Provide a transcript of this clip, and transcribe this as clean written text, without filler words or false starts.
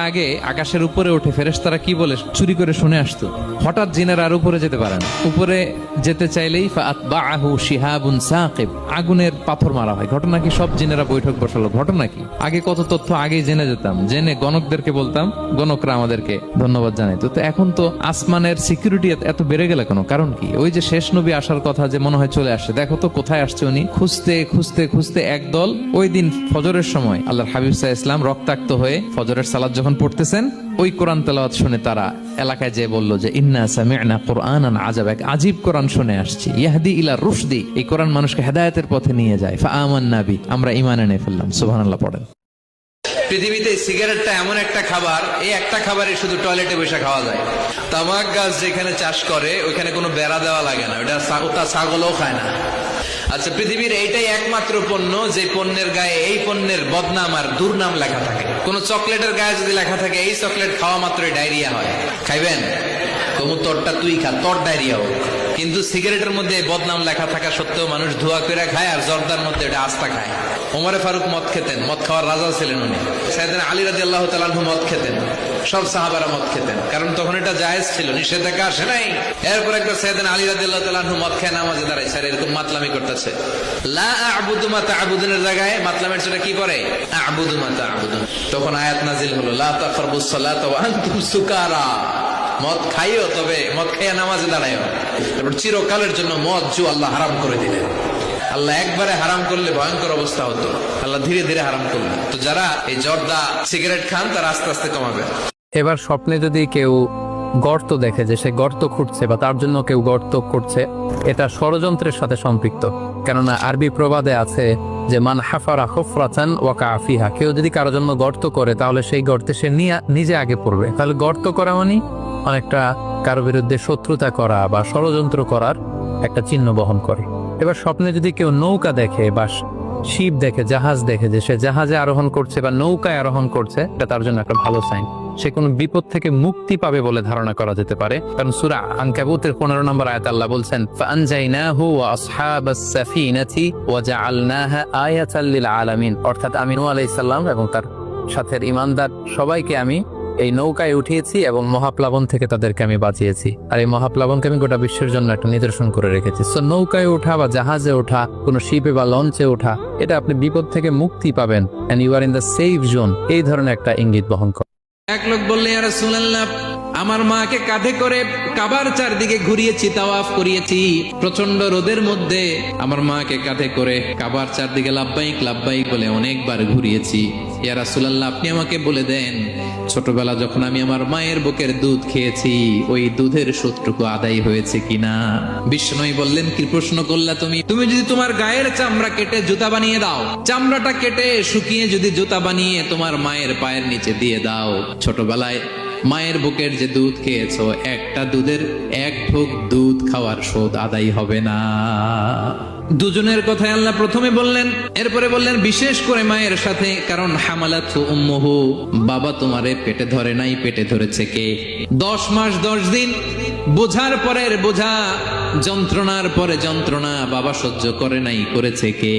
আগে আকাশের উপরে উঠে ফেরেশতারা কি বলে চুরি করে শুনে আসতো। হঠাৎ জিনেরা আর উপরে যেতে পারে না, উপরে যেতে চাইলেই ফাআতবাআহু শিহাবুন সাকিব, আগুনের পাথর মারা হয়। ঘটনা কি? সব জিনেরা বৈঠক বসালো। ঘটনা কি? আগে কত তথ্য আগেই জেনে যেতাম, জেনে গণকদেরকে বলতাম, গণকরা আমাদেরকে ধন্যবাদ জানাইতো। তো এখন তো আসমানের সিকিউরিটি এত বেড়ে গেল কেন? কারণ কি? ওই যে শেষ নবী আসার কথা যে মনে হয় চলে আসছে, দেখো তো কোথায় আসছে উনি। খুঁজতে খুঁজতে খুঁজতে একদল ওই দিন ফজরের সময় আল্লাহর হাবিব সাল্লাল্লাহু আলাইহি ওয়াসাল্লাম রক্তাক্ত হয়ে ফজরের সালাত যখন পড়তেছেন, ওই কোরআন তেলাওয়াত শুনে তারা এলাকায় যে বলল যে ইন্না সামি'না কুরআনান আজাব, এক আজীব কোরআন শুনে আসছি, ইয়াহদি ইলা রুশদি, এই কোরআন মানুষকে হেদায়েতের পথে নিয়ে যায়। ফাআমান্না বি, আমরা ঈমান এনে ফেললাম। সুবহানাল্লাহ পড়েন। পৃথিবীতে সিগারেটটা এমন একটা খাবার, এই একটা খাবারই শুধু টয়লেটে বসে খাওয়া যায়। তামাক গাছ যেখানে চাষ করে ওইখানে কোনো বেড়া দেওয়া লাগে না, ওটা ছাগলও খায় না। আচ্ছা, পৃথিবীর এইটাই একমাত্র পণ্য যে পণ্যের গায়ে এই পণ্যের বদনাম আর দুর্নাম লেখা থাকে। কোন চকলেটের গায়ে যদি লেখা থাকে এই চকলেট খাওয়া মাত্রই ডায়রিয়া হয়, খাইবেন? তবু তোরটা তুই খা, তোর ডায়রিয়া হোক। কিন্তু সিগারেটের মধ্যে বদনাম লেখা থাকা সত্ত্বেও মানুষ ধোয়া করে খায়, আর জর্দার মধ্যে ওটা আস্তা খায়। ওমরে ফারুক মদ খেতেন, মদ খাওয়ার রাজা ছিলেন উনি। সাইয়েদনা আলী রাদিয়াল্লাহু তাআলা আনহু মদ খেতেন, সব সাহাবারা মদ খেতেন, কারণ তখন এটা জায়েজ ছিল, নিষেধাজ্ঞা আসে নাই। এরপর একবার সাইয়েদনা আলী রাদিয়াল্লাহু তাআলা আনহু মদ খেয়ে নামাজে দাঁড়াইছে, আর এরকম মাতলামি করতেছে। লা আ'বুদু মা তা'বুদুনের জায়গায় মাতলামের ছোটা কি করে? আ'বুদু মা তা'বুদুন। তখন আয়াত নাজিল হলো লা তাকরাবুস সালাতা ওয়া আনতুম সুকারা, মদ খাইও তবে মদ খাইয়া নামাজে দাঁড়াইও। তারপর চিরকালের জন্য মদ জু আল্লাহ হারাম করে দিলেন। আল্লাহ একবারে হারাম করলে ভয়ঙ্কর অবস্থা হতো, আল্লাহ ধীরে ধীরে হারাম করলেন। তো যারা এই জর্দা সিগারেট খান তারা আস্তে আস্তে কমাবে। এবার স্বপ্নে যদি কেউ গর্ত দেখে, যে সে গর্ত খুঁড়ছে বা তার জন্য কেউ গর্ত করছে, এটা ষড়যন্ত্রের সাথে সম্পৃক্ত। কেননা আরবি প্রবাদে আছে যে মান হাফারা হুফরাতান ওয়াকা ফিহা, কেউ যদি কারোর জন্য গর্ত করে তাহলে সেই গর্তে সে নিজে আগে পড়বে। তাহলে গর্ত করা মানে অনেকটা কারো বিরুদ্ধে শত্রুতা করা বা ষড়যন্ত্র করার একটা চিহ্ন বহন করে। এবার স্বপ্নে যদি কেউ নৌকা দেখে বা শিপ দেখে, জাহাজ দেখে, যে সে জাহাজে আরোহণ করছে বা নৌকায় আরোহণ করছে, এটা তার জন্য একটা ভালো সাইন। সে কোনো বিপদ থেকে মুক্তি পাবে বলে ধারণা করা যেতে পারে। কারণ সূরা আনকাবুতের 15 নম্বর আয়াতে আল্লাহ বলছেন ফাআনজাইনাহু ওয়া আসহাবাস সাফিনাতি ওয়া জাআলনাহা আয়াতাল লিল আলামিন, অর্থাৎ আমি নূহ আলাইহিস সালাম এবং তার সাথে ঈমানদার সবাইকে আমি এই নৌকায় উঠিয়েছি এবং মহাপ্লাবন থেকে তাদেরকে আমি বাঁচিয়েছি। আর এই মহাপ্লাবনকে আমি গোটা বিশ্বের জন্য একটা নিদর্শন করে রেখেছি। সো নৌকায় ওঠা বা জাহাজে ওঠা, কোনো শিপে বা লঞ্চে ওঠা, এটা আপনি বিপদ থেকে মুক্তি পাবেন, and you are in the safe zone, এই ধরনের একটা ইঙ্গিত বহন করে। এক লোক বললেন, ইয়া রাসূলুল্লাহ, আমার মাকে কাঁধে করে কাবার চারদিকে ঘুরিয়েছি, তাওয়াফ করিয়েছি, প্রচন্ড রোদের মধ্যে আমার মাকে কাঁধে করে কাবার চারদিকে লাব্বাইক লাব্বাইক বলে অনেকবার ঘুরিয়েছি। ইয়া রাসূলুল্লাহ, আপনি আমাকে বলে দেন, ছোটবেলা যখন আমি আমার মায়ের বুকের দুধ খেয়েছি ওই দুধের সুদটুকু আদায় হয়েছে কিনা? বিষ্ণু বললেন, কি প্রশ্ন করলা তুমি? তুমি যদি তোমার গায়ের চামড়া কেটে জুতা বানিয়ে দাও, চামড়াটা কেটে শুকিয়ে যদি জুতা বানিয়ে তোমার মায়ের পায়ের নিচে দিয়ে দাও, ছোটবেলায় মায়ের বুকের যে দুধ খেয়েছো, একটা দুধের এক ঢোক দুধ খাওয়ার শোধ আদায় হবে না। দুজনের কথাই আল্লাহ প্রথমে বললেন, এরপরে বললেন বিশেষ করে মায়ের সাথে, কারণ হামালাতহু উম্মুহু, বাবা তোমারে পেটে ধরে নাই, পেটে ধরেছে কে? 10 মাস 10 দিন বোঝার পরের বোঝা, যন্ত্রণার পরে যন্ত্রণা বাবা সহ্য করে নাই, করেছে কে?